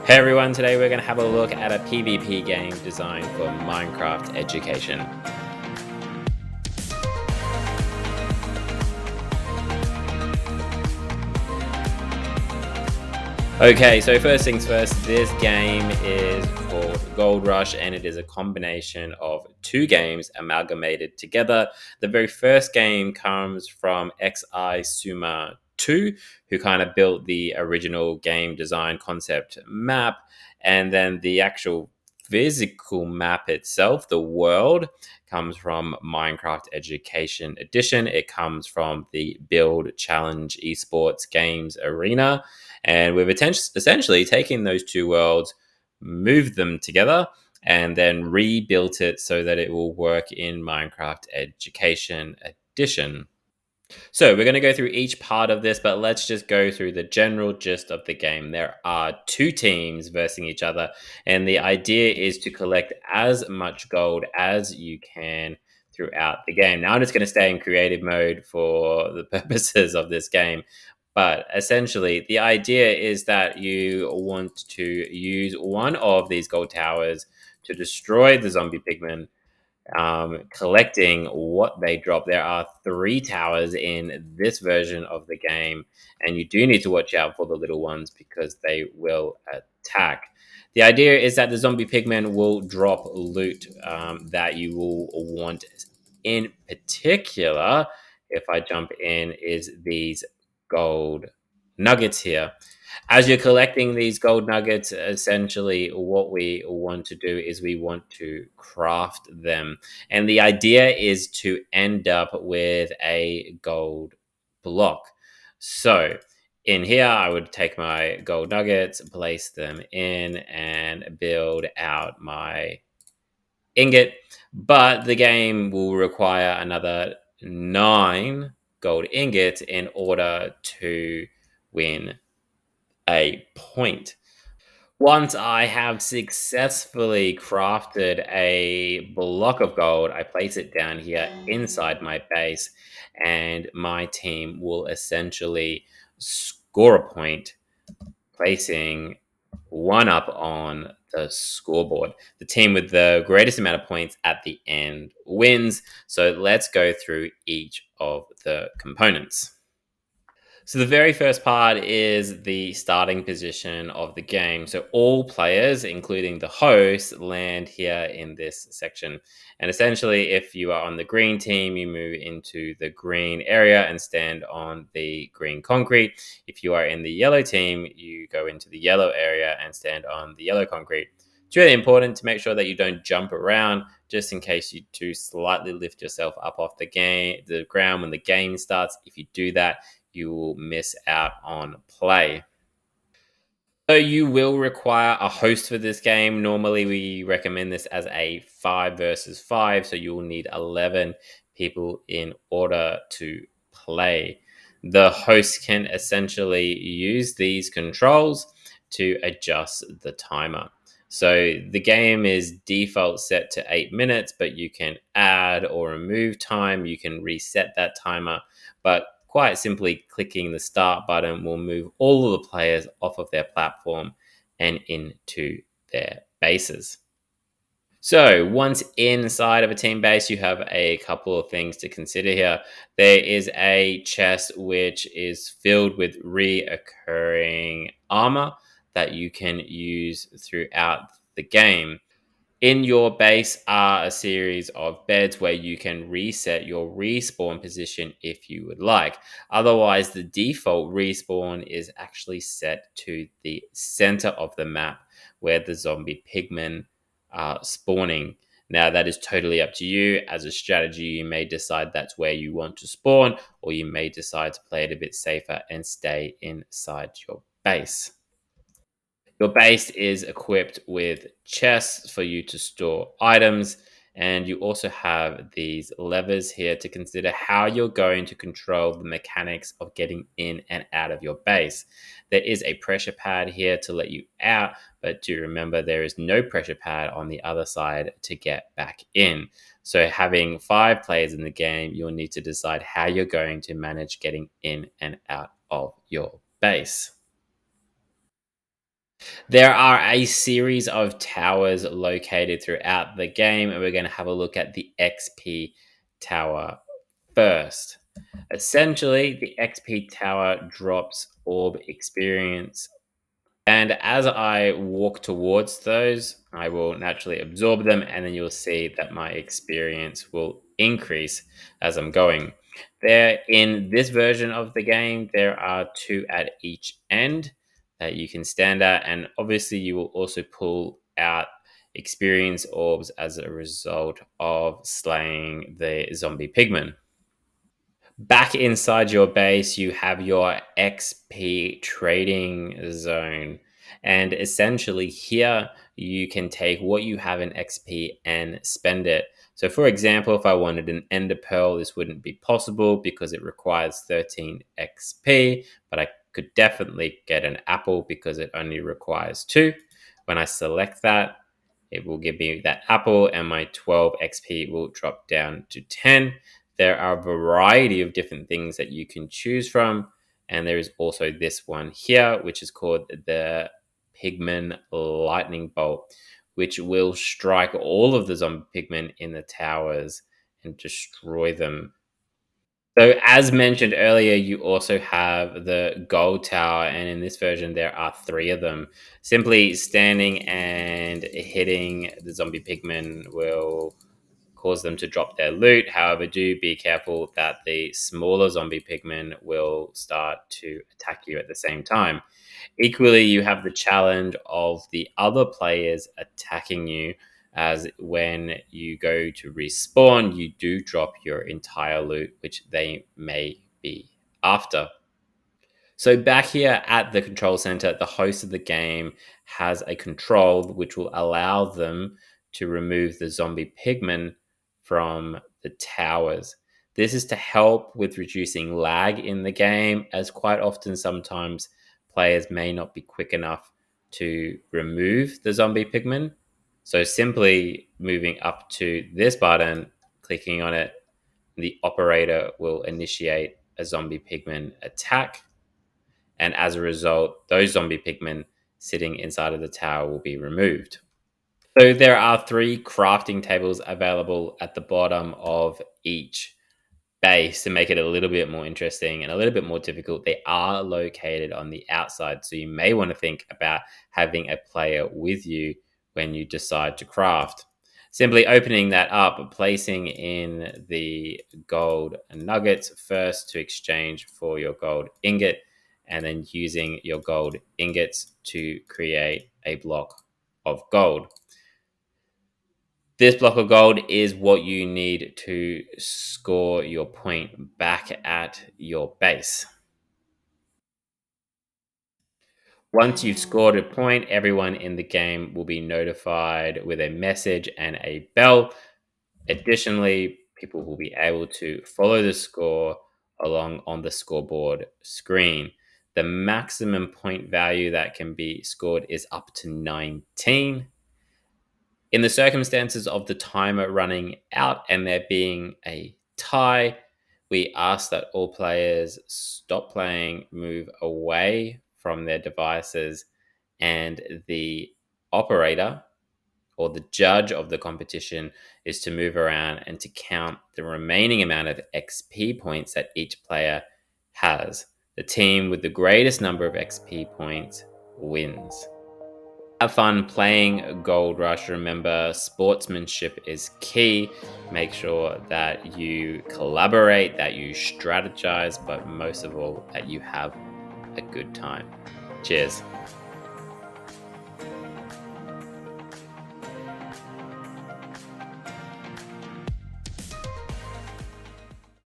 Hey everyone, today we're going to have a look at a PvP game designed for Minecraft education. Okay, so first things first, this game is called Gold Rush and it is a combination of two games amalgamated together. The very first game comes from XI Suma 2, who kind of built the original game design concept map, and then the actual physical map itself, the world, comes from Minecraft Education Edition. It comes from the Build Challenge Esports Games Arena. And we've essentially taken those two worlds, moved them together, and then rebuilt it so that it will work in Minecraft Education Edition. So we're going to go through each part of this, but let's just go through the general gist of the game. There are two teams versing each other, and the idea is to collect as much gold as you can throughout the game. Now I'm just going to stay in creative mode for the purposes of this game. But essentially, the idea is that you want to use one of these gold towers to destroy the zombie pigmen, collecting what they drop. There are three towers in this version of the game, and you do need to watch out for the little ones because they will attack. The idea is that the zombie pigmen will drop loot that you will want. In particular, if I jump in, is these gold nuggets here. As you're collecting these gold nuggets, essentially what we want to do is we want to craft them. And the idea is to end up with a gold block. So in here, I would take my gold nuggets, place them in, and build out my ingot. But the game will require another 9 gold ingots in order to win a point. Once I have successfully crafted a block of gold, I place it down here inside my base, and my team will essentially score a point, placing one up on the scoreboard. The team with the greatest amount of points at the end wins. So let's go through each of the components. So the very first part is the starting position of the game. So all players, including the host, land here in this section. And essentially, if you are on the green team, you move into the green area and stand on the green concrete. If you are in the yellow team, you go into the yellow area and stand on the yellow concrete. It's really important to make sure that you don't jump around, just in case you do slightly lift yourself up off the ground when the game starts. If you do that, you will miss out on play. So you will require a host for this game. Normally, we recommend this as a 5 versus 5, so you will need 11 people in order to play. The host can essentially use these controls to adjust the timer. So the game is default set to 8 minutes, but you can add or remove time. You can reset that timer, but quite simply clicking the start button will move all of the players off of their platform and into their bases. So once inside of a team base, you have a couple of things to consider here. There is a chest which is filled with reoccurring armor that you can use throughout the game. In your base are a series of beds where you can reset your respawn position if you would like. Otherwise, the default respawn is actually set to the center of the map where the zombie pigmen are spawning. Now, that is totally up to you. As a strategy, you may decide that's where you want to spawn, or you may decide to play it a bit safer and stay inside your base. Your base is equipped with chests for you to store items, and you also have these levers here to consider how you're going to control the mechanics of getting in and out of your base. There is a pressure pad here to let you out, but do remember there is no pressure pad on the other side to get back in. So having 5 players in the game, you'll need to decide how you're going to manage getting in and out of your base. There are a series of towers located throughout the game, and we're going to have a look at the XP tower first. Essentially, the XP tower drops orb experience, and as I walk towards those, I will naturally absorb them, and then you'll see that my experience will increase as I'm going. There, in this version of the game, there are two at each end that you can stand at, and obviously, you will also pull out experience orbs as a result of slaying the zombie pigmen. Back inside your base, you have your XP trading zone. And essentially, here you can take what you have in XP and spend it. So, for example, if I wanted an Ender Pearl, this wouldn't be possible because it requires 13 XP, but I could definitely get an apple because it only requires 2. When I select that, it will give me that apple, and my 12 XP will drop down to 10. There are a variety of different things that you can choose from. And there is also this one here, which is called the Pigman Lightning Bolt, which will strike all of the zombie pigmen in the towers and destroy them. So, as mentioned earlier, you also have the gold tower, and in this version, there are 3 of them. Simply standing and hitting the zombie pigmen will cause them to drop their loot. However, do be careful that the smaller zombie pigmen will start to attack you at the same time. Equally, you have the challenge of the other players attacking you, as when you go to respawn, you do drop your entire loot, which they may be after. So back here at the control center, the host of the game has a control which will allow them to remove the zombie pigmen from the towers. This is to help with reducing lag in the game, as quite often sometimes players may not be quick enough to remove the zombie pigmen. So simply moving up to this button, clicking on it, the operator will initiate a zombie pigman attack, and as a result, those zombie pigmen sitting inside of the tower will be removed. So there are 3 crafting tables available at the bottom of each base to make it a little bit more interesting and a little bit more difficult. They are located on the outside, so you may want to think about having a player with you when you decide to craft. Simply opening that up, placing in the gold nuggets first to exchange for your gold ingot, and then using your gold ingots to create a block of gold. This block of gold is what you need to score your point back at your base. Once you've scored a point, everyone in the game will be notified with a message and a bell. Additionally, people will be able to follow the score along on the scoreboard screen. The maximum point value that can be scored is up to 19. In the circumstances of the timer running out and there being a tie, we ask that all players stop playing, move away from their devices, and the operator or the judge of the competition is to move around and to count the remaining amount of XP points that each player has. The team with the greatest number of XP points wins. Have fun playing Gold Rush. Remember, sportsmanship is key. Make sure that you collaborate, that you strategize, but most of all, that you have a good time. Cheers.